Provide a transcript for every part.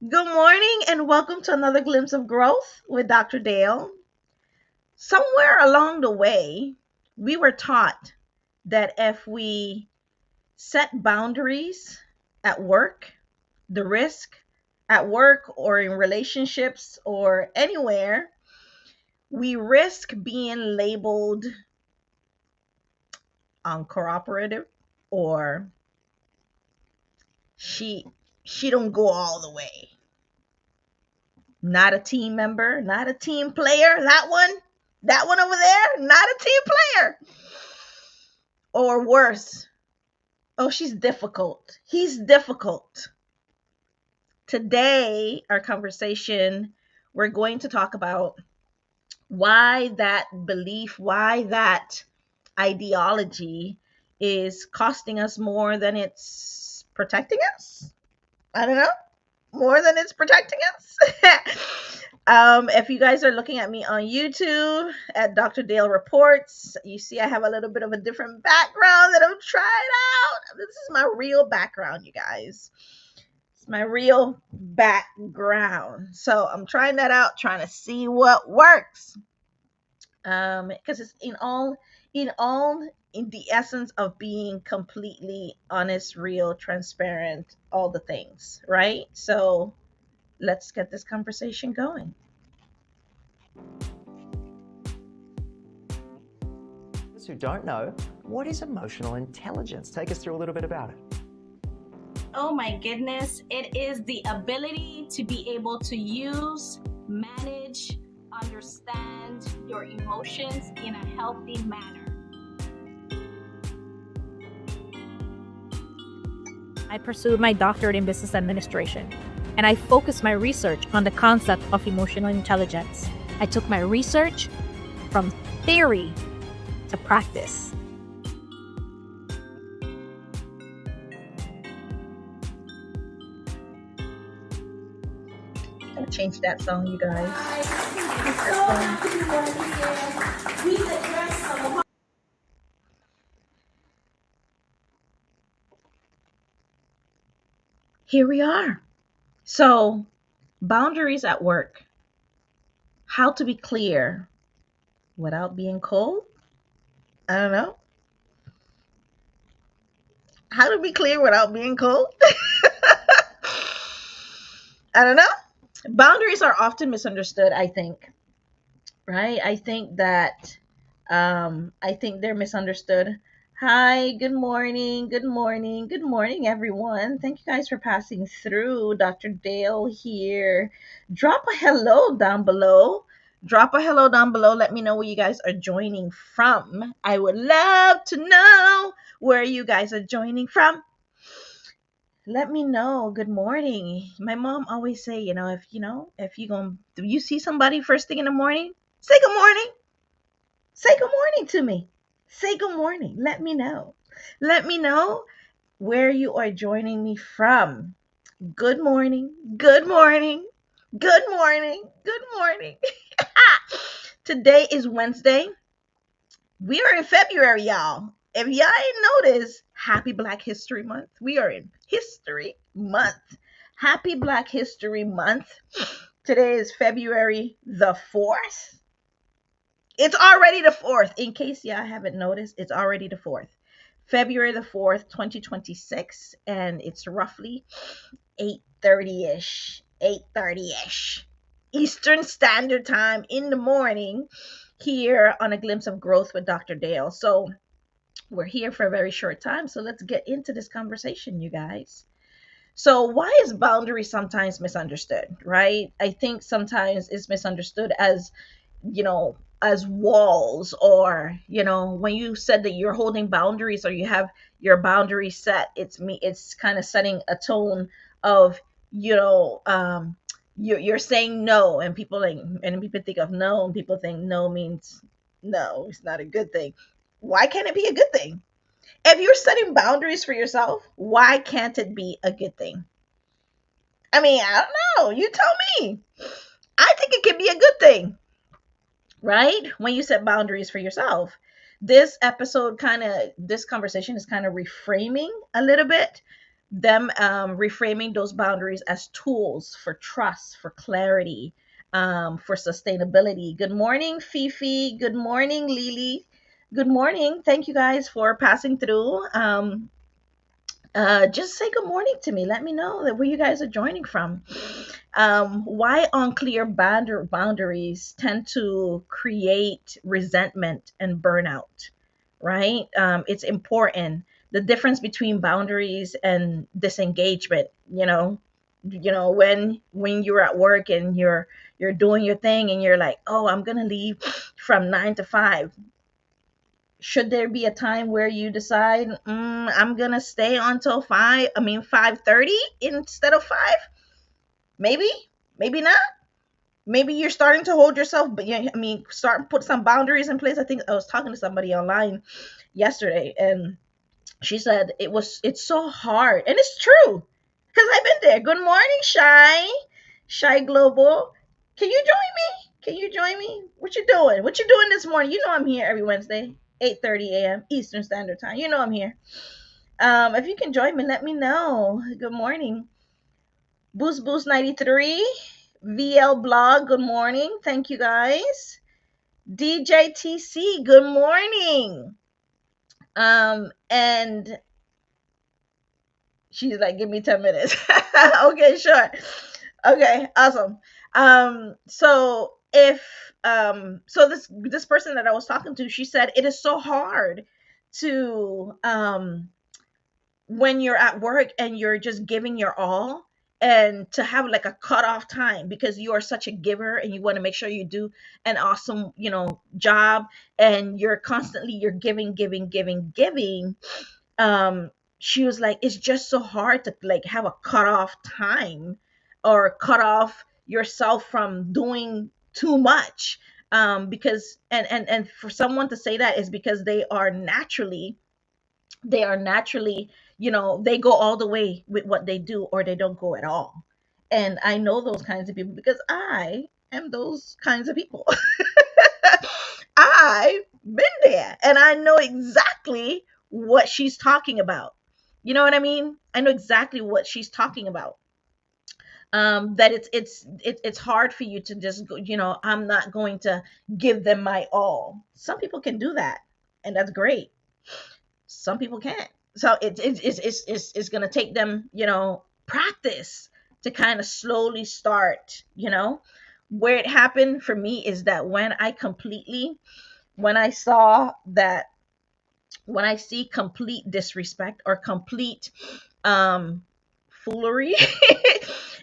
Good morning and welcome to another glimpse of growth with Dr. Dale. Somewhere along the way, we were taught that if we set boundaries at work, the risk at work or in relationships or anywhere, we risk being labeled uncooperative or she she don't go all the way. Not a team member, not a team player. That one over there, not a team player. Or worse, oh, she's difficult. He's difficult. Today, our conversation, we're going to talk about why that belief, why that ideology is costing us more than it's protecting us. I don't know. More than it's protecting us. If you guys are looking at me on YouTube at Dr. Dale Reports, you see I have a little bit of a different background that I'm trying out. This is my real background, you guys. It's my real background. So I'm trying that out, trying to see what works. Because it's in the essence of being completely honest, real, transparent, all the things, right? So let's get this conversation going. Those who don't know, what is emotional intelligence? Take us through a little bit about it. Oh my goodness, it is the ability to be able to use, manage, understand your emotions in a healthy manner. I pursued my doctorate in business administration, and I focused my research on the concept of emotional intelligence. I took my research from theory to practice. I'm gonna change that song, you guys. Here we are. So, boundaries at work. How to be clear without being cold? I don't know. How to be clear without being cold? I don't know. Boundaries are often misunderstood, I think, right? I think they're misunderstood. Hi, good morning, good morning, good morning, everyone. Thank you guys for passing through. Dr. Dale here. Drop a hello down below. Drop a hello down below. Let me know where you guys are joining from. I would love to know where you guys are joining from. Let me know. Good morning. My mom always say, if you see somebody first thing in the morning, say good morning. Say good morning to me. Say good morning. Let me know. Let me know where you are joining me from. Good morning. Good morning. Good morning. Good morning. Today is Wednesday. We are in February, y'all. If y'all ain't noticed, happy Black History Month. We are in History Month. Happy Black History Month. Today is February the 4th. It's already the 4th. In case y'all haven't noticed, it's already the 4th. February the 4th, 2026, and it's roughly 8:30ish. 8:30ish. Eastern Standard Time in the morning here on A Glimpse of Growth with Dr. Dale. So, we're here for a very short time, so let's get into this conversation, you guys. So, why is boundary sometimes misunderstood, right? I think sometimes it's misunderstood as, as walls, or, when you said that you're holding boundaries or you have your boundary set, it's kind of setting a tone of, you're saying no, and people think of no, and people think no means no, it's not a good thing. Why can't it be a good thing? If you're setting boundaries for yourself, why can't it be a good thing? I mean, I don't know. You tell me. I think it can be a good thing, right? When you set boundaries for yourself. This conversation is kind of reframing a little bit them reframing those boundaries as tools for trust, for clarity, for sustainability. Good morning, Fifi. Good morning, Lily. Good morning. Thank you guys for passing through. Just say good morning to me. Let me know that where you guys are joining from. Why unclear boundaries tend to create resentment and burnout, right? It's important. The difference between boundaries and disengagement. When you're at work and you're doing your thing and you're like, oh, I'm gonna leave from 9 to 5. Should there be a time where you decide, I'm gonna stay until 5:30 instead of 5? Maybe, maybe not. Maybe you're starting to hold yourself, but yeah, start and put some boundaries in place. I think I was talking to somebody online yesterday, and she said it's so hard, and it's true because I've been there. Good morning, Shy Global. Can you join me? Can you join me? What you doing? What you doing this morning? You know I'm here every Wednesday, 8:30 a.m. Eastern Standard Time. You know I'm here. If you can join me, let me know. Good morning. Boost 93, VL Blog, good morning. Thank you guys. DJTC, good morning. And she's like, give me 10 minutes. Okay, sure. Okay, awesome. So this person that I was talking to, she said it is so hard to when you're at work and you're just giving your all, and to have like a cutoff time because you are such a giver and you want to make sure you do an awesome job, and you're giving. um she was like, it's just so hard to like have a cutoff time or cut off yourself from doing too much, because and for someone to say that is because they are naturally, they go all the way with what they do, or they don't go at all. And I know those kinds of people because I am those kinds of people. I've been there and I know exactly what she's talking about. You know what I mean? I know exactly what she's talking about. That it's hard for you to just go, I'm not going to give them my all. Some people can do that, and that's great. Some people can't. So it's going to take them, practice to kind of slowly start. Where it happened for me is that when I saw that, when I see complete disrespect or complete foolery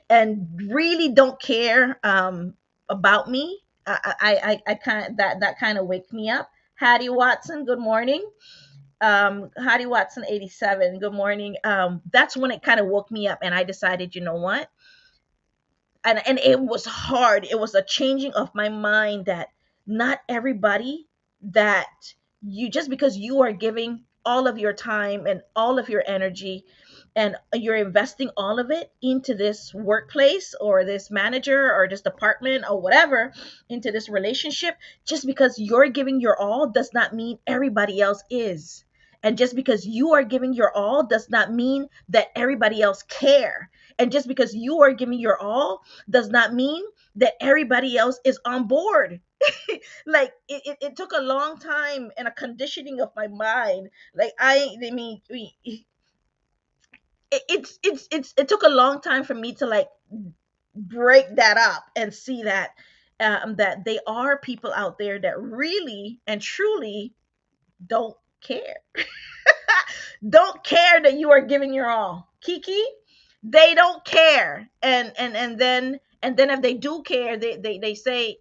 and really don't care about me, I kind of that kind of wakes me up. Hattie Watson, good morning. Hattie Watson 87, good morning. That's when it kind of woke me up, and I decided, you know what? And it was hard. It was a changing of my mind that not everybody, that you, just because you are giving all of your time and all of your energy and you're investing all of it into this workplace or this manager or this department or whatever, into this relationship, just because you're giving your all does not mean everybody else is. And just because you are giving your all does not mean that everybody else care. And just because you are giving your all does not mean that everybody else is on board. Like it took a long time and a conditioning of my mind. Like I mean, it took a long time for me to like break that up and see that that they are people out there that really and truly don't care. Don't care that you are giving your all. Kiki, they don't care. And then if they do care, they say,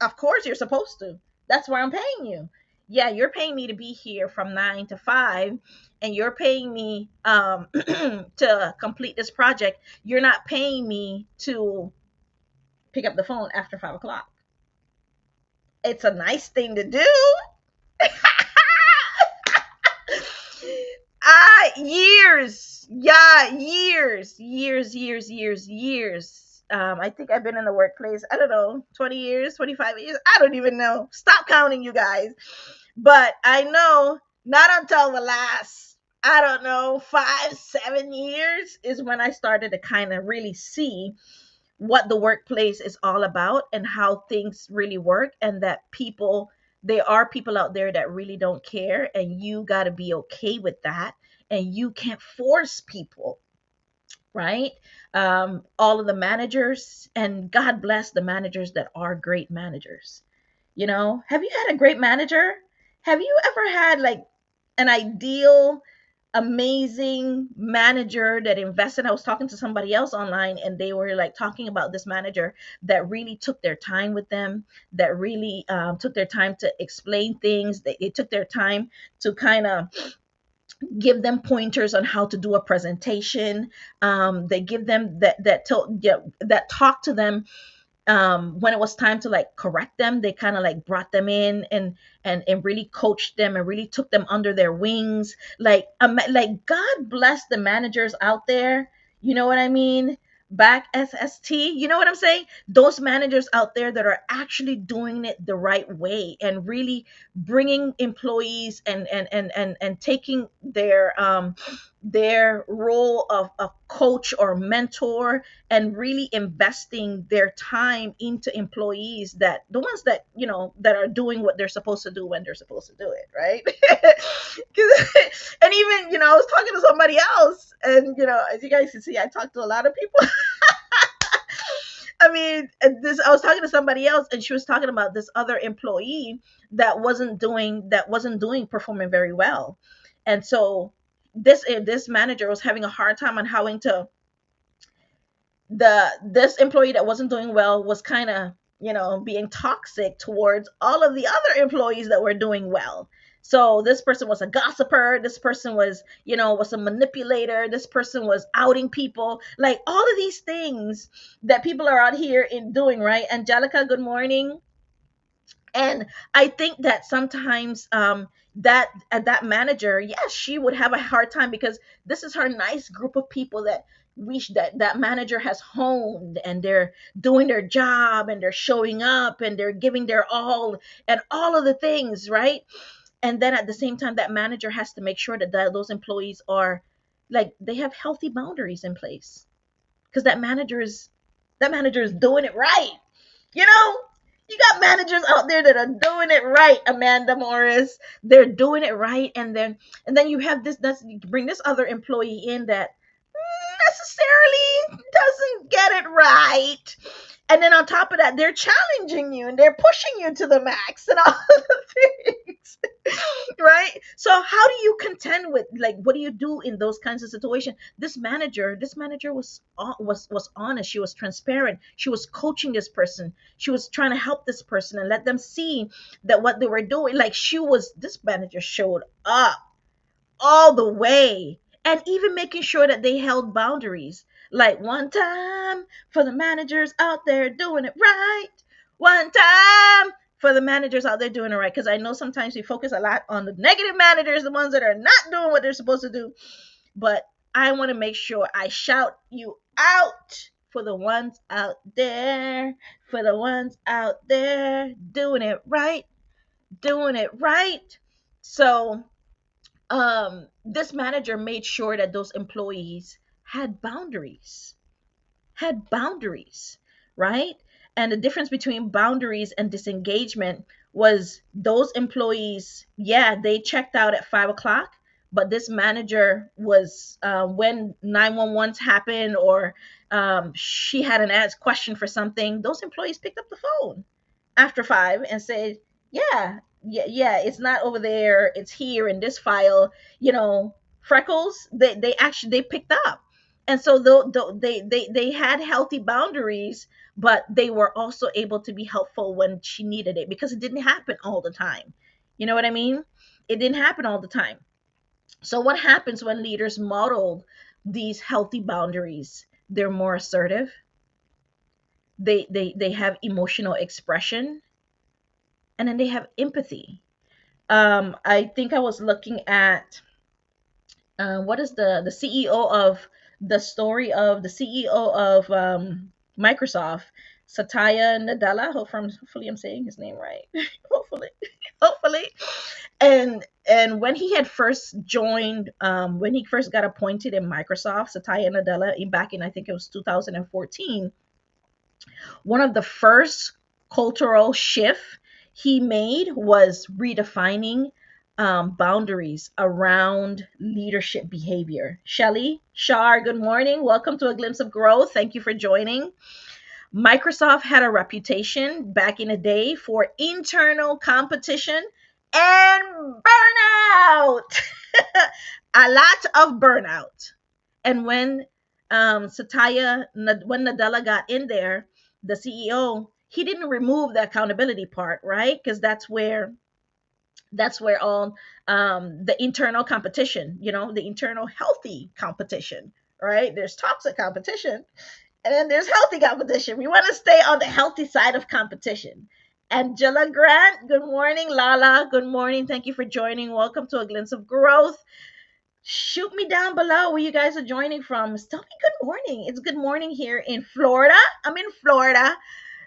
of course you're supposed to. That's why I'm paying you. Yeah, you're paying me to be here from 9 to 5, and you're paying me to complete this project. You're not paying me to pick up the phone after 5 o'clock. It's a nice thing to do. Years. Yeah, years. I think I've been in the workplace, I don't know, 20 years, 25 years. I don't even know. Stop counting, you guys. But I know not until the last, I don't know, 5, 7 years is when I started to kind of really see what the workplace is all about and how things really work, and that people, there are people out there that really don't care, and you got to be okay with that, and you can't force people, right? All of the managers, and God bless the managers that are great managers. Have you had a great manager? Have you ever had like an ideal, amazing manager that invested? I was talking to somebody else online, and they were like talking about this manager that really took their time with them, that really took their time to explain things. They took their time to kind of give them pointers on how to do a presentation. They give them that talk to them when it was time to like correct them. They kind of like brought them in and really coached them and really took them under their wings. Like God bless the managers out there, you know what I mean? Back SST, you know what I'm saying? Those managers out there that are actually doing it the right way and really bringing employees and taking their role of a coach or mentor, and really investing their time into employees, that the ones that that are doing what they're supposed to do when they're supposed to do it, right? And even I was talking to somebody else, and as you guys can see, I talk to a lot of people. I mean, this I was talking to somebody else, and she was talking about this other employee that wasn't doing performing very well. And so this manager was having a hard time on how to this employee that wasn't doing well was kind of being toxic towards all of the other employees that were doing well. So this person was a gossiper, this person was a manipulator, this person was outing people, like all of these things that people are out here in doing, right? Angelica, good morning. And I think that sometimes that manager, yes, she would have a hard time, because this is her nice group of people that manager has honed, and they're doing their job, and they're showing up, and they're giving their all, and all of the things, right? And then at the same time, that manager has to make sure that those employees are like, they have healthy boundaries in place, because that manager is doing it right. You know, you got managers out there that are doing it right, Amanda Morris. They're doing it right, and then you have you bring this other employee in that necessarily doesn't get it right. And then on top of that, they're challenging you and they're pushing you to the max and all of the things. Right? So how do you contend with, like, what do you do in those kinds of situations? This manager was honest. She was transparent. She was coaching this person. She was trying to help this person and let them see that what they were doing, like, this manager showed up all the way, and even making sure that they held boundaries. Like, one time for the managers out there doing it right. One time for the managers out there doing it right. Because I know sometimes we focus a lot on the negative managers, the ones that are not doing what they're supposed to do. But I want to make sure I shout you out for the ones out there, for the ones out there doing it right, doing it right. So this manager made sure that those employees had boundaries, right? And the difference between boundaries and disengagement was, those employees, yeah, they checked out at 5 o'clock, but this manager was, when 911s happened, or she had an asked question for something, those employees picked up the phone after 5 and said, yeah, yeah, yeah, it's not over there, it's here in this file. Freckles, they actually they picked up. And so they had healthy boundaries, but they were also able to be helpful when she needed it, because it didn't happen all the time. You know what I mean? It didn't happen all the time. So what happens when leaders model these healthy boundaries? They're more assertive. They have emotional expression, and then they have empathy. I think I was looking at, what is the CEO of the story of the CEO of Microsoft, Satya Nadella. Hopefully I'm saying his name right. Hopefully. Hopefully. And when he had first joined, when he first got appointed in Microsoft, Satya Nadella, back in, I think it was 2014, one of the first cultural shift he made was redefining boundaries around leadership behavior. Shelly, Shar, good morning. Welcome to A Glimpse of Growth. Thank you for joining. Microsoft had a reputation back in the day for internal competition and burnout. A lot of burnout. And when Nadella got in there, the CEO, he didn't remove the accountability part, right? Because that's where all the internal competition, the internal healthy competition, right? There's toxic competition, and then there's healthy competition. We want to stay on the healthy side of competition. Angela Grant, good morning. Lala, good morning. Thank you for joining. Welcome to A Glimpse of Growth. Shoot me down below where you guys are joining from. Tell me good morning. It's good morning here in Florida. I'm in Florida.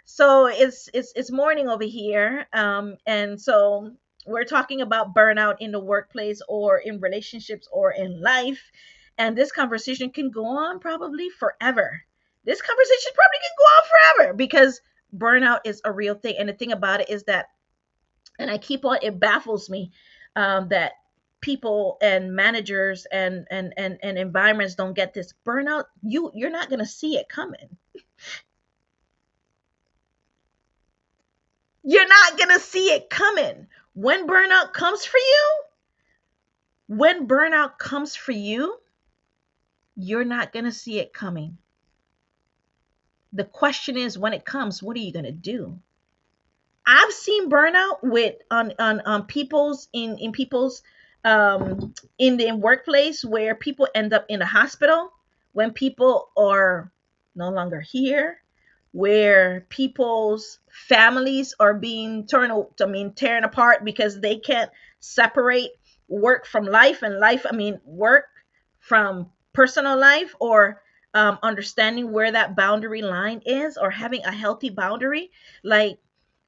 So it's morning over here. And so we're talking about burnout in the workplace or in relationships or in life. And this conversation can go on probably forever. This conversation probably can go on forever because burnout is a real thing. And the thing about it is that, and I keep on, it baffles me that people and managers and environments don't get this burnout. You're not going to see it coming. You're not going to see it coming. When burnout comes for you, you're not going to see it coming. The question is, when it comes, what are you going to do? I've seen burnout with on people's in people's in the workplace where people end up in a hospital when people are no longer here, where people's families are being torn apart because they can't separate work from life and work from personal life, or understanding where that boundary line is, or having a healthy boundary. Like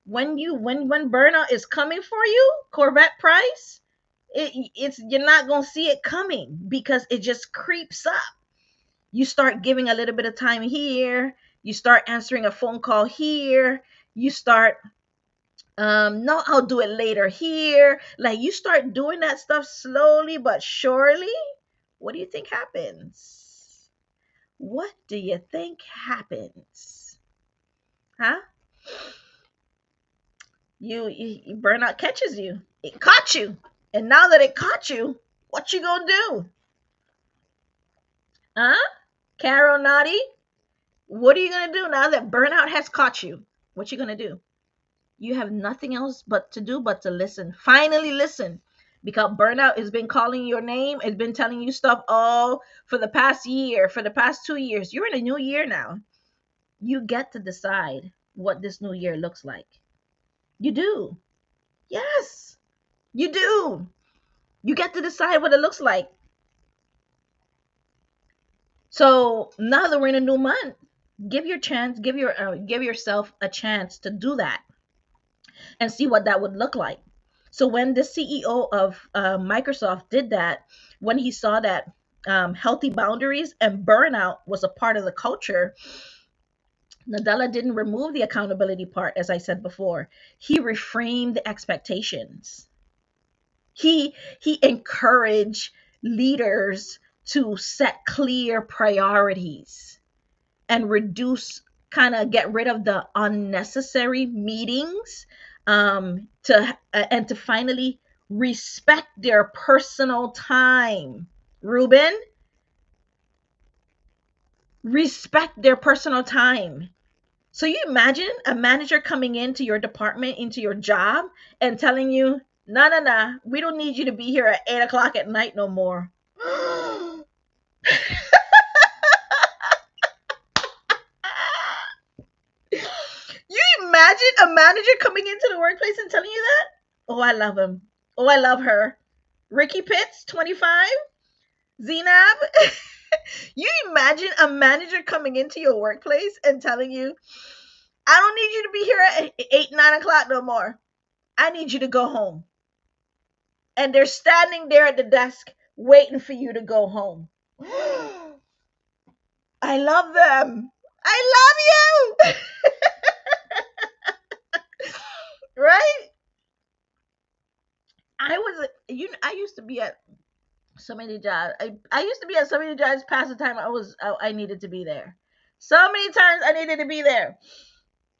when burnout is coming for you, Corvette Price, it's you're not gonna see it coming because it just creeps up. You start giving a little bit of time here, you start answering a phone call here, you start no, I'll do it later here. Like you start doing that stuff slowly but surely. What do you think happens? What do you think happens? Huh? You burnout catches you. It caught you. And now that it caught you, what you gonna do? Huh? Carol Naughty? What are you gonna do now that burnout has caught you? What you gonna do? You have nothing else but to do but to listen. Finally listen. Because burnout has been calling your name. It's been telling you stuff all for the past year, for the past 2 years. You're in a new year now. You get to decide what this new year looks like. You do. Yes, you do. You get to decide what it looks like. So now that we're in a new month, give yourself a chance to do that and see what that would look like. So when the CEO of Microsoft did that, when he saw that healthy boundaries and burnout was a part of the culture, Nadella didn't remove the accountability part, as I said before. He reframed the expectations. He encouraged leaders to set clear priorities and get rid of the unnecessary meetings, to finally respect their personal time. Ruben, respect their personal time. So you imagine a manager coming into your department, into your job, and telling you, no, we don't need you to be here at 8 o'clock at night no more. You imagine a manager coming into the workplace and telling you that? Oh, I love him. Oh, I love her. Ricky Pitts, 25. Zenab. You imagine a manager coming into your workplace and telling you, I don't need you to be here at 8, 9 o'clock no more. I need you to go home. And they're standing there at the desk waiting for you to go home. I love them. I love you. Right? I used to be at so many jobs. I used to be at so many jobs past the time I needed to be there. So many times I needed to be there.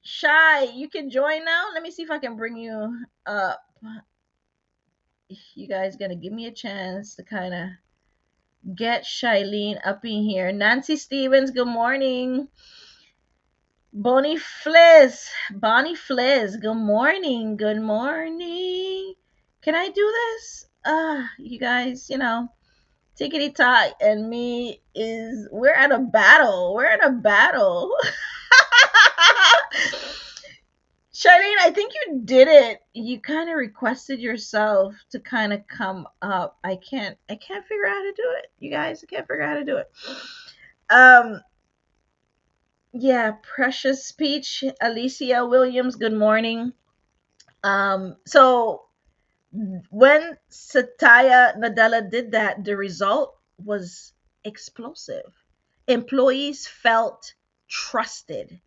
Shy, you can join now. Let me see if I can bring you up. You guys gonna give me a chance to kind of get Shailene up in here. Nancy Stevens, good morning. Bonnie Fliss, good morning. Good morning. Can I do this? You guys, Tickety Tot and me we're at a battle. We're at a battle. Charlene, I think you did it. You kind of requested yourself to kind of come up. I can't figure out how to do it. You guys, I can't figure out how to do it. Um yeah, precious speech. Alicia Williams, good morning. So when Satya Nadella did that, the result was explosive. Employees felt trusted.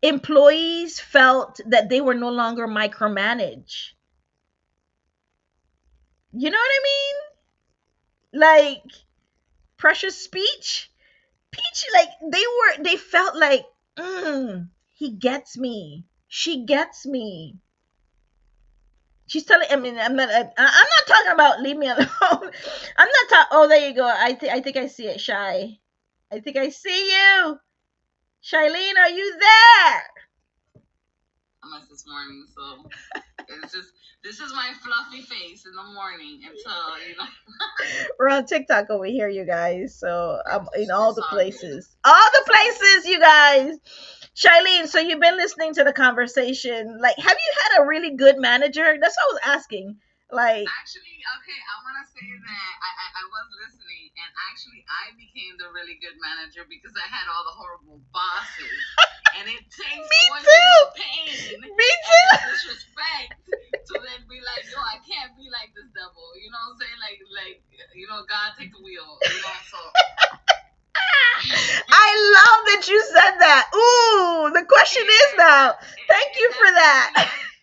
Employees felt that they were no longer micromanaged. You know what I mean? Like precious speech, Peach, like they felt like, he gets me. She gets me. She's telling. I mean, I'm not talking about leave me alone. I'm not talking. Oh, there you go. I think I see it. Shy. I think I see you. Shailene, are you there? Unless this morning, so it's just this is my fluffy face in the morning until. We're on TikTok over here, you guys. So I'm in all the places. All the places, you guys. Shailene, so you've been listening to the conversation. Like, have you had a really good manager? That's what I was asking. Like, actually, okay, I want to say that I was listening, and actually, I became the really good manager because I had all the horrible bosses. And it takes going through the pain and the disrespect to then be like, yo, I can't be like this devil. You know what I'm saying? God take the wheel. So. I love that you said that. Ooh, the question is now. Thank you for that.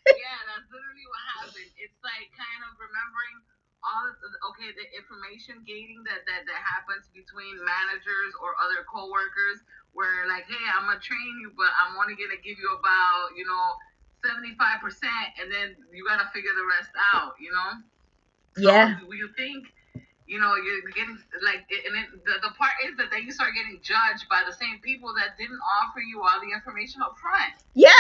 Yeah, that's literally what happened. It's like kind of remembering the information gating that happens between managers or other coworkers, where like, hey, I'm gonna train you, but I'm only gonna give you about 75%, and then you gotta figure the rest out. Yeah. So you think you're getting like, and the part is that then you start getting judged by the same people that didn't offer you all the information up front. Yeah,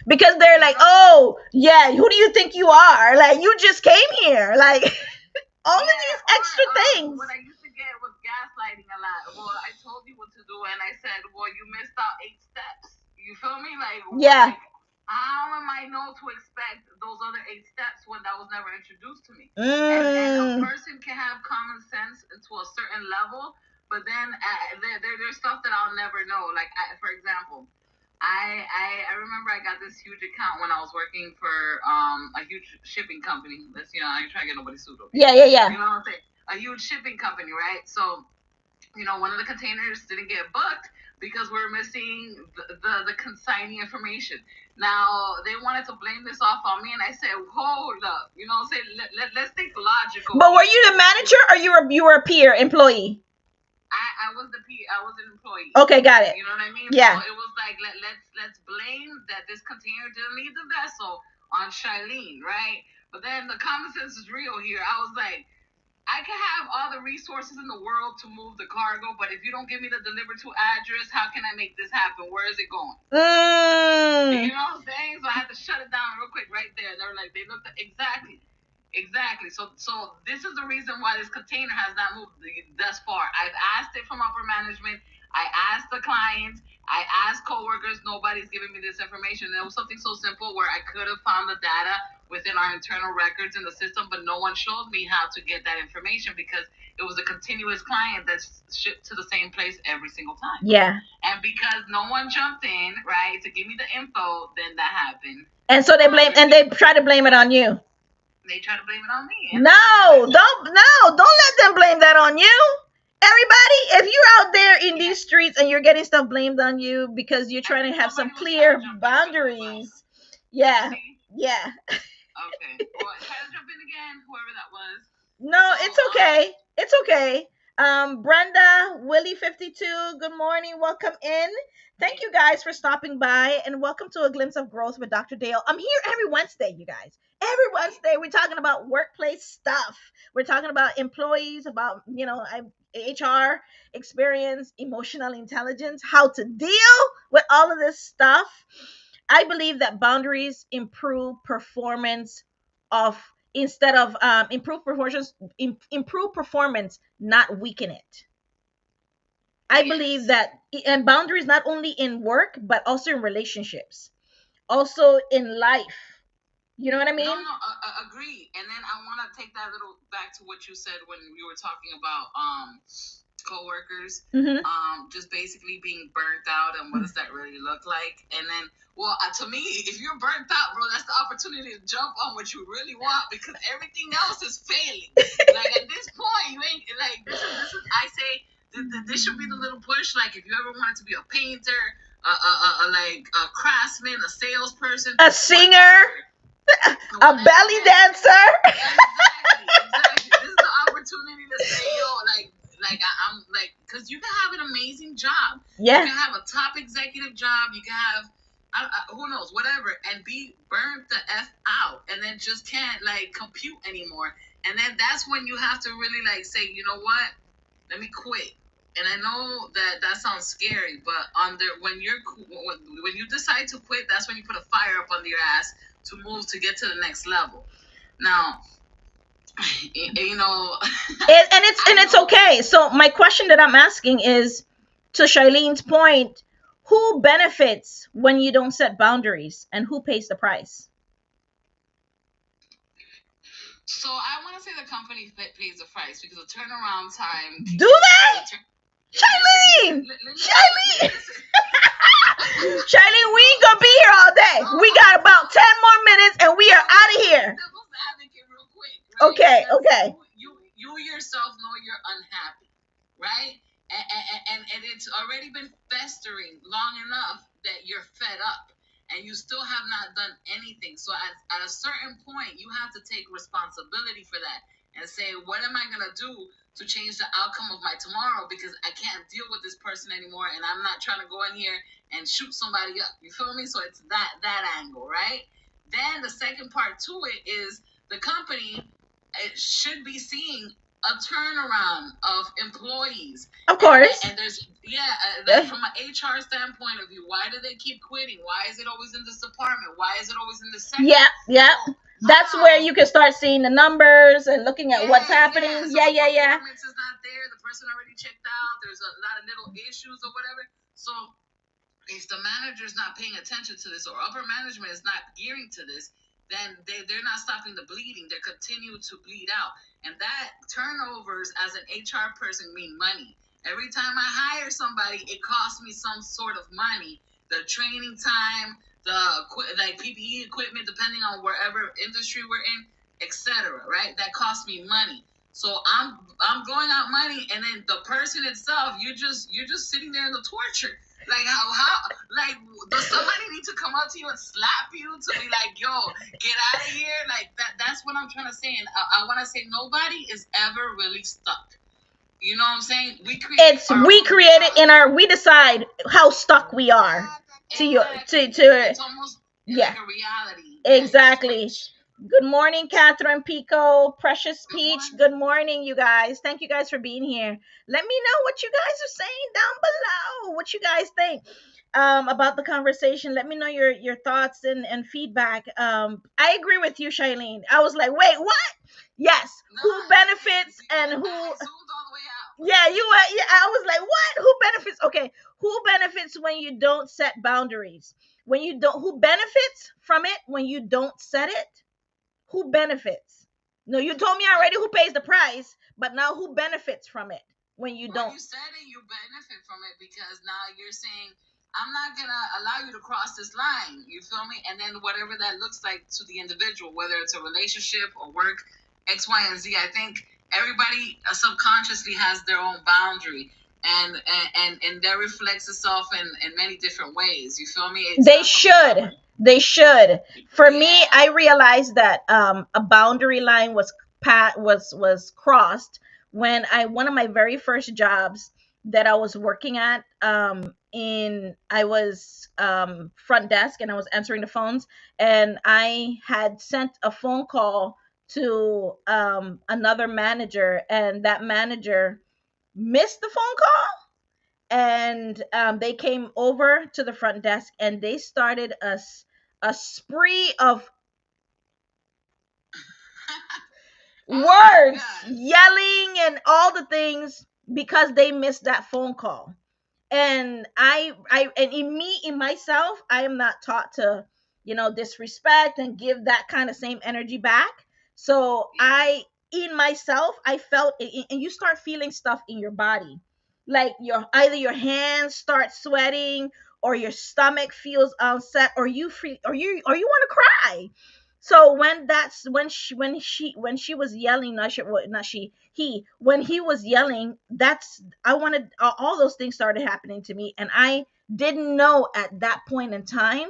because they're like, oh, yeah, who do you think you are? Like, you just came here. Like, all of these extra things. What I used to get was gaslighting a lot. Well, I told you what to do, and I said, well, you missed out 8 steps. You feel me? Like, yeah. Like, how am I know to expect those other 8 steps when that was never introduced to me? And a person can have common sense to a certain level, but then there's stuff that I'll never know. Like, for example, I remember I got this huge account when I was working for a huge shipping company. I ain't trying to get nobody sued over here. Yeah. You know what I'm saying? A huge shipping company, right? So, one of the containers didn't get booked because we're missing the consignee information. Now, they wanted to blame this off on me, and I said, hold up. Let's think logical. But were you the manager, or you were a peer employee? I was an employee. Okay, got it. You know what I mean? Yeah. So it was like, let's blame that this container didn't leave the vessel on Shailene, right? But then the common sense is real here. I was like, I can have all the resources in the world to move the cargo, but if you don't give me the deliver to address, how can I make this happen? Where is it going? You know what I'm saying? So I had to shut it down real quick right there. They were like, they looked at Exactly. So this is the reason why this container has not moved thus far. I've asked it from upper management. I asked the clients. I asked coworkers. Nobody's giving me this information. And it was something so simple where I could have found the data within our internal records in the system, but no one showed me how to get that information because it was a continuous client that's shipped to the same place every single time. Yeah. And because no one jumped in, right, to give me the info, then that happened. And so they try to blame it on you. They try to blame it on me. No, don't let them blame that on you. Everybody, if you're out there in these streets and you're getting stuff blamed on you because you're trying to have some clear boundaries, yeah. Okay. Well, try to jump in again, whoever that was. No, it's okay. It's okay. Brenda, Willie52, good morning. Welcome in. Thank you guys for stopping by and welcome to A Glimpse of Growth with Dr. Dale. I'm here every Wednesday, you guys. Every Wednesday, we're talking about workplace stuff. We're talking about employees, about, HR experience, emotional intelligence, how to deal with all of this stuff. I believe that boundaries improve performance of instead of improve performance, not weaken it. I believe that, and boundaries not only in work but also in relationships, also in life. You know what I mean? No, agree. And then I want to take that little back to what you said when we were talking about coworkers, just basically being burnt out, and what does that really look like? And then, well, to me, if you're burnt out, bro, that's the opportunity to jump on what you really want, because everything else is failing. Like at this point, you ain't like this is I say this should be the little push. Like if you ever wanted to be a painter, a craftsman, a salesperson, a singer, a belly dancer. Exactly. This is the opportunity to say, yo, I'm because you can have an amazing job. Yeah. You can have a top executive job. You can have, who knows, whatever, and be burnt the F out, and then just can't compute anymore. And then that's when you have to really say, you know what, let me quit. And I know that sounds scary, but when you decide to quit, that's when you put a fire up under your ass to move to get to the next level. Now, and it's okay. So my question that I'm asking is, to Charlene's point, who benefits when you don't set boundaries, and who pays the price? So I want to say the company pays the price, because the turnaround time. Do that, Charlene. Charlene, we ain't gonna be here all day. We got about 10 more minutes, and we are out of here. Right? Okay. You yourself know you're unhappy, right? And it's already been festering long enough that you're fed up, and you still have not done anything. So at a certain point, you have to take responsibility for that and say, what am I gonna do to change the outcome of my tomorrow? Because I can't deal with this person anymore, and I'm not trying to go in here and shoot somebody up. You feel me? So it's that angle, right? Then the second part to it is the company. It should be seeing a turnaround of employees. Of course. And there's, from an HR standpoint of view, why do they keep quitting? Why is it always in this department? Why is it always in this sector? Yeah. That's where you can start seeing the numbers and looking at what's happening. So yeah. Performance is not there. The person already checked out. There's a lot of little issues or whatever. So if the manager's not paying attention to this, or upper management is not gearing to this, then they're not stopping the bleeding. They continue to bleed out. And that turnovers as an HR person mean money. Every time I hire somebody, it costs me some sort of money. The training time, the PPE equipment, depending on wherever industry we're in, etc. Right? That costs me money. So I'm going out money, and then the person itself, you're just sitting there in the torture. How does somebody need to come up to you and slap you to be like, yo, get out of here? That's what I'm trying to say. And I want to say nobody is ever really stuck. You know what I'm saying? We decide how stuck we are it's almost like a reality. Exactly. Good morning, Catherine Pico, Precious Peach. Good morning, you guys. Thank you guys for being here. Let me know what you guys are saying down below. What you guys think about the conversation. Let me know your thoughts and feedback. I agree with you, Charlene. I was like, wait, what? Yes. Who benefits and who? Yeah, I was like, what? Who benefits? Okay, who benefits when you don't set boundaries? Who benefits from it when you don't set it? Who benefits? No, you told me already who pays the price, but now who benefits from it? when you When don't. you said it, you benefit from it because now you're saying, I'm not gonna allow you to cross this line. You feel me? And then whatever that looks like to the individual, whether it's a relationship or work, X, Y, and Z. I think everybody subconsciously has their own boundary, and that reflects itself in many different ways. You feel me? It's They not something should. They should. For me, yeah. I realized that a boundary line was crossed when I one of my very first jobs that I was working at in I was front desk, and I was answering the phones, and I had sent a phone call to another manager, and that manager missed the phone call, and they came over to the front desk, and they started a spree of Oh my words, god. yelling, and all the things because they missed that phone call. And and in me, in myself, I am not taught to, disrespect and give that kind of same energy back. So Yeah. in myself, I felt it, and you start feeling stuff in your body, like either your hands start sweating, or your stomach feels upset, or you feel, or you want to cry. So when she was yelling, not she, not she he when he was yelling, that's I wanted all those things started happening to me, and I didn't know at that point in time.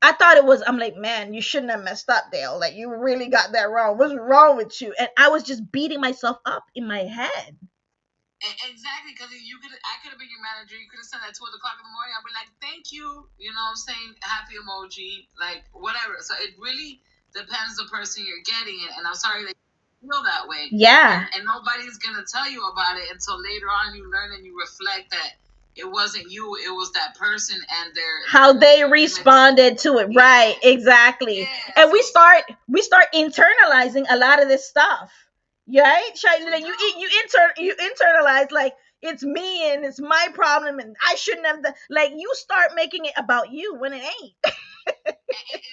I thought it was. I'm like, man, you shouldn't have messed up, Dale. Like, you really got that wrong. What's wrong with you? And I was just beating myself up in my head. Exactly, because I could have been your manager. You could have sent at 12 o'clock in the morning. I'd be like, "Thank you," you know what I'm saying, happy emoji, like whatever. So it really depends the person you're getting, and I'm sorry that you feel that way, Yeah. and nobody's gonna tell you about it until later on. You learn and you reflect that it wasn't you, it was that person and How they their limits. responded to it, right? Yeah, Exactly. yeah. And So we start internalizing a lot of this stuff, right? we Like, you do. you internalize, like, it's me and it's my problem, and I shouldn't have like, you start making it about you when it ain't.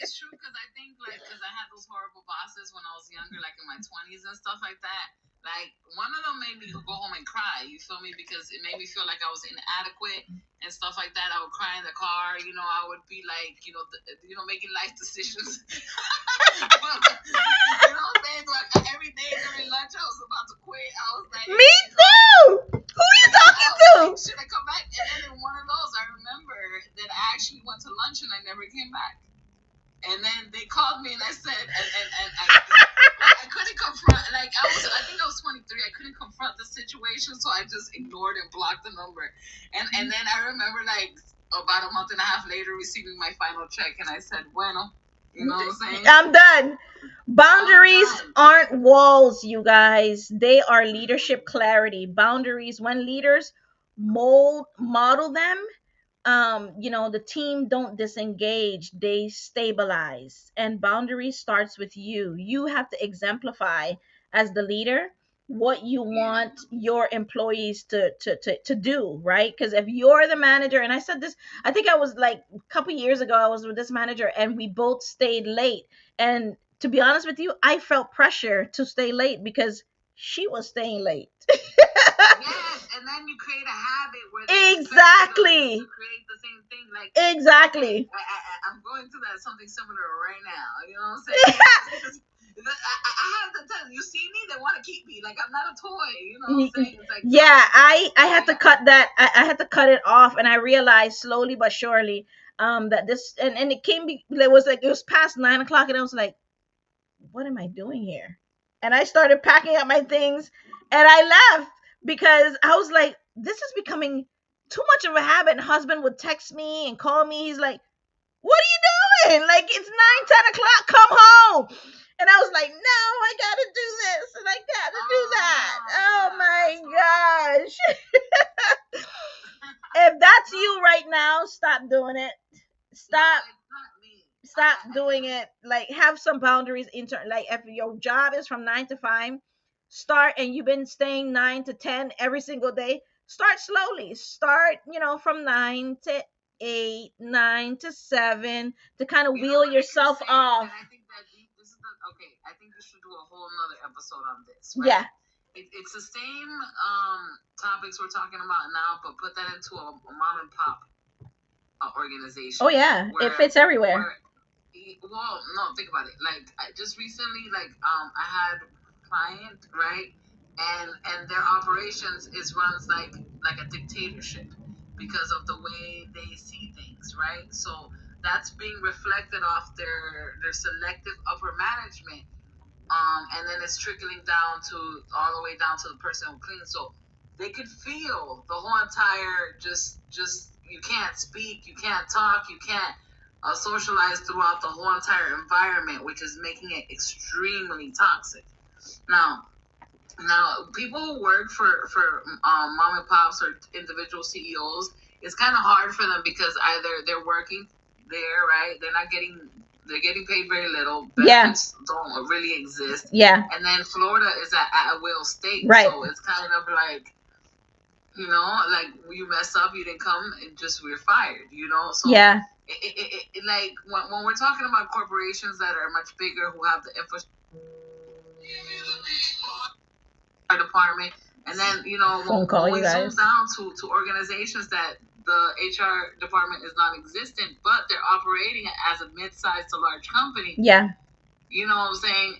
It's true because I think because I had those horrible bosses when I was younger, like in my 20s and stuff like that. Like one of them made me go home and cry. You feel me? Because it made me feel like I was inadequate and stuff like that. I would cry in the car. You know, I would be like, making life decisions. You know what I'm saying? Like every day during lunch, I was about to quit. I was like, Me too. Who are you I talking was like, to? should I come back? And then in one of those, I remember that I actually went to lunch and I never came back. And then they called me and I said, and I couldn't confront, like I think I was 23. I couldn't confront the situation, so I just ignored and blocked the number. And then I remember like about a month and a half later receiving my final check, and I said, bueno, you know what I'm saying? I'm done. I'm Boundaries done. aren't walls, you guys. They are leadership clarity. Boundaries, when leaders model them, the team don't disengage, they stabilize. And boundary starts with you. You have to exemplify, as the leader, what you Yeah. want your employees to do, right? Because if you're the manager, and I said this, I think I was like a couple years ago, I was with this manager, and we both stayed late. And to be honest with you, I felt pressure to stay late because she was staying late. Yes, and then you create a habit where they expect you Exactly. to create the same thing. Like, okay, Exactly. I'm going through that something similar right now. You know what I'm saying? I have to tell you, see me, they want to keep me. Like I'm not a toy. You know what I'm saying? It's like Yeah, I had to yeah, cut that. I had to cut it off, and I realized slowly but surely that this, and it came it was like, it was past 9 o'clock, and I was like, what am I doing here? And I started packing up my things, and I left because I was like, this is becoming too much of a habit. And husband would text me and call me. He's like, what are you doing? Like, it's 9, 10 o'clock. Come home. And I was like, no, I gotta do this and I gotta do that. oh Oh yeah, that's my horrible. gosh. If that's No, you right now, stop doing it. no, Stop it's not me. stop doing it. Like, have some boundaries like, if your job is from 9 to 5, start, and you've been staying 9 to 10 every single day, start slowly. Start, from 9 to 8, 9 to 7, to kind of You know wheel what they can yourself say, off. and I think that this is the okay. I think we should do a whole another episode on this, right? Yeah. it's the same topics we're talking about now, but put that into a mom and pop organization. Oh yeah, where, it fits everywhere. Well, no, think about it. Like just recently, like I had a client, right, and their operations is runs like a dictatorship because of the way they see things, right? So that's being reflected off their selective upper management, and then it's trickling down to all the way down to the person who cleans. So they could feel the whole entire just you can't speak, you can't talk, you can't socialize throughout the whole entire environment, which is making it extremely toxic. Now, people who work for mom and pops or individual CEOs, it's kind of hard for them because either they're working there, right? They're getting paid very little. Benefits don't really exist. Yeah. And then Florida is at a will state, right? So it's kind of like, like you mess up, you didn't come, and just we're fired, So yeah. Like when we're talking about corporations that are much bigger, who have the infrastructure department, and then when we zoom down to organizations that the HR department is non-existent, but they're operating as a mid-sized to large company. Yeah. You know what I'm saying?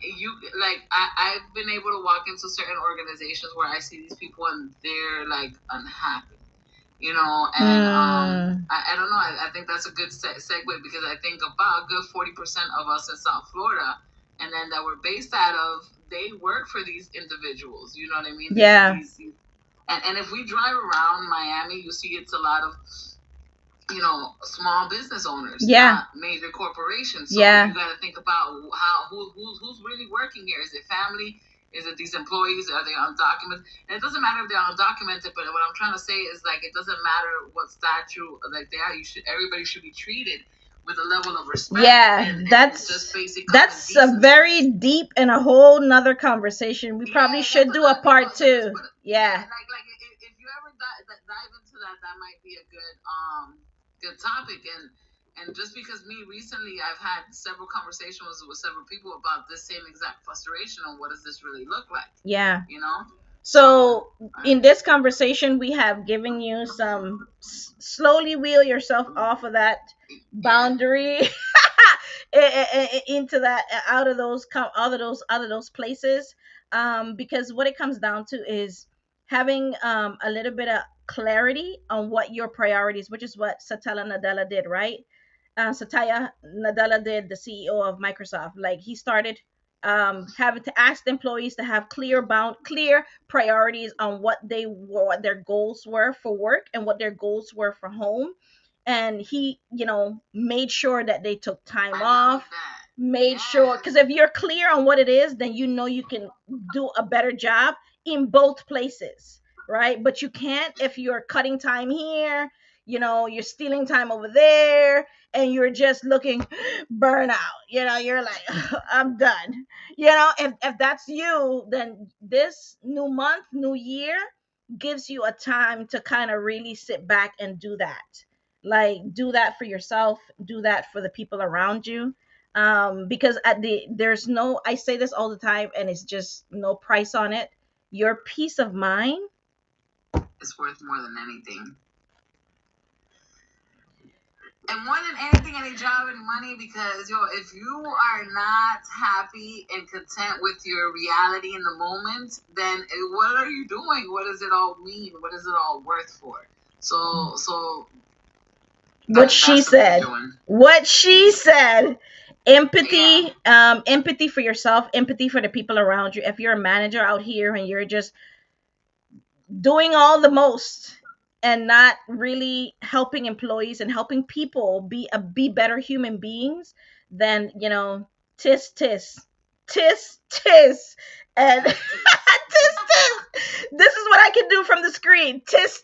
I've been able to walk into certain organizations where I see these people and they're like unhappy. And I don't know. I think that's a good segue because I think about a good 40% of us in South Florida, and then that we're based out of, they work for these individuals. You know what I mean? Yeah. And if we drive around Miami, you see it's a lot of, small business owners, not major corporations. So you got to think about who's really working here. Is it family? Is it these employees? Are they undocumented? And it doesn't matter if they're undocumented, but what I'm trying to say is, like, it doesn't matter what statute like they are. Everybody should be treated with a level of respect. Yeah, that's just that's a very deep and a whole nother conversation. We probably should do a part 2. Yeah. Like if you ever dive into that might be a good topic. And just because me recently, I've had several conversations with several people about this same exact frustration on what does this really look like. Yeah. So in this conversation, we have given you some slowly wheel yourself off of that boundary into that out of those places, because what it comes down to is having a little bit of clarity on what your priorities, which is what Satya Nadella did, right? Satya Nadella did, the CEO of Microsoft. Like, he started having to ask the employees to have clear priorities on what their goals were for work and what their goals were for home. And he, made sure that they took time off, made sure, because if you're clear on what it is, then you can do a better job in both places, right? But you can't if you're cutting time here, you're stealing time over there, and you're just looking burnout. You're like, I'm done. If that's you, then this new month, new year gives you a time to kind of really sit back and do that. Like, do that for yourself, do that for the people around you. Because there's no, I say this all the time, and it's just no price on it. Your peace of mind is worth more than anything. And more than anything, any job and money, because if you are not happy and content with your reality in the moment, then what are you doing? What does it all mean? What is it all worth for? So what she said, empathy, empathy for yourself, empathy for the people around you. If you're a manager out here and you're just doing all the most and not really helping employees and helping people be better human beings, then tis and tis. This is what I can do from the screen. Tis.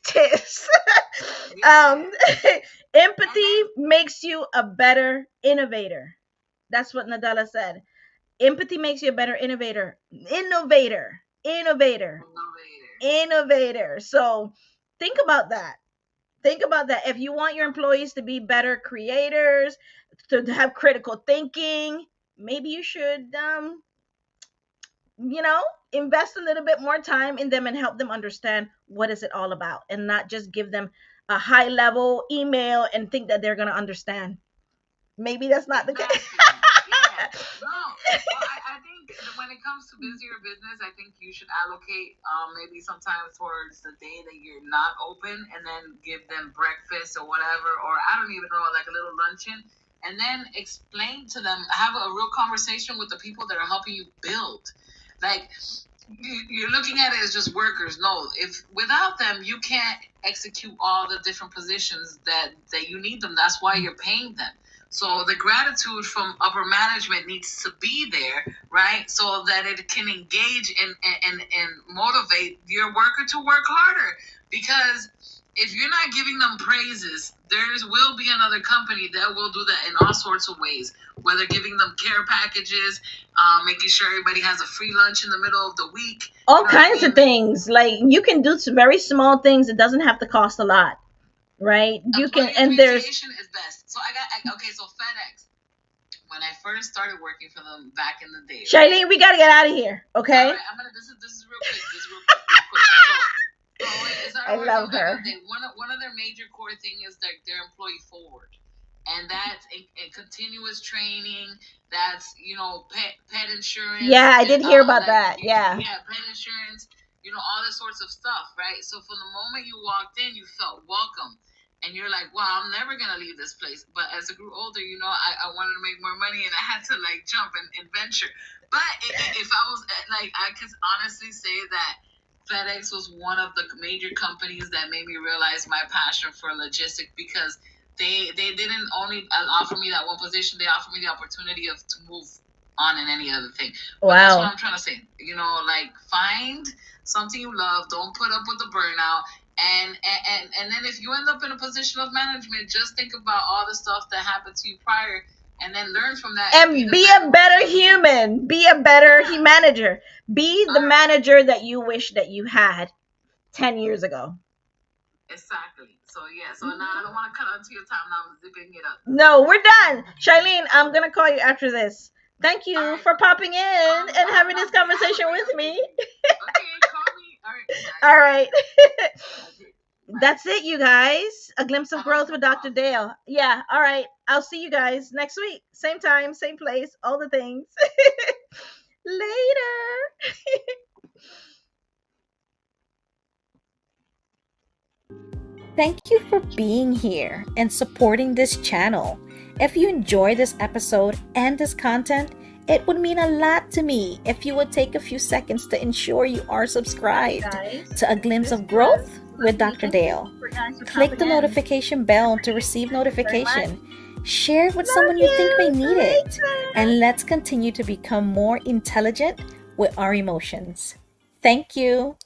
Empathy makes you a better innovator. That's what Nadella said. Empathy makes you a better innovator. So think about that. If you want your employees to be better creators, to have critical thinking, maybe you should you know, invest a little bit more time in them and help them understand what is it all about, and not just give them a high level email and think that they're going to understand. Maybe that's not the case. Exactly. Yeah. No. Well, I think that when it comes to busier business, I think you should allocate maybe sometimes towards the day that you're not open, and then give them breakfast or whatever, or I don't even know, like a little luncheon, and then explain to them, have a real conversation with the people that are helping you build. Like, you're looking at it as just workers. No, if without them you can't execute all the different positions that you need them. That's why you're paying them. So the gratitude from upper management needs to be there, right? So that it can engage and motivate your worker to work harder. Because if you're not giving them praises, there will be another company that will do that in all sorts of ways. Whether giving them care packages, making sure everybody has a free lunch in the middle of the week. All kinds of things. Like, you can do some very small things. It doesn't have to cost a lot, right? You can, and there's Appreciation is best. So okay. So FedEx, when I first started working for them back in the day. Shailene, we gotta get out of here, okay? All right, this is real quick. This is real quick. So I love her. One of their major core thing is their employee forward, and that's a continuous training. That's, pet insurance. Yeah, I did hear about that. Yeah, pet insurance. All this sorts of stuff, right? So from the moment you walked in, you felt welcome. And you're like, wow, I'm never going to leave this place. But as I grew older, I wanted to make more money, and I had to jump and venture. But if I was I can honestly say that FedEx was one of the major companies that made me realize my passion for logistics, because they didn't only offer me that one position, they offered me the opportunity to move on in any other thing. But that's what I'm trying to say. Find something you love. Don't put up with the burnout. And then if you end up in a position of management, just think about all the stuff that happened to you prior, and then learn from that. And be a better human. Be a better manager. Be the manager that you wish that you had 10 years ago. Exactly. So now I don't want to cut onto your time. Now I'm zipping it up. No, we're done. Shailene, I'm going to call you after this. Thank you for popping in and having this conversation with me. Okay, call me. All right. That's it, you guys. A glimpse of growth with Dr. Dale. Yeah, all right. I'll see you guys next week. Same time, same place, all the things. Later. Thank you for being here and supporting this channel. If you enjoy this episode and this content, it would mean a lot to me if you would take a few seconds to ensure you are subscribed to A Glimpse of Growth with Dr. Dale. Click the notification bell to receive notification. Share it with someone you think may need it. And let's continue to become more intelligent with our emotions. Thank you.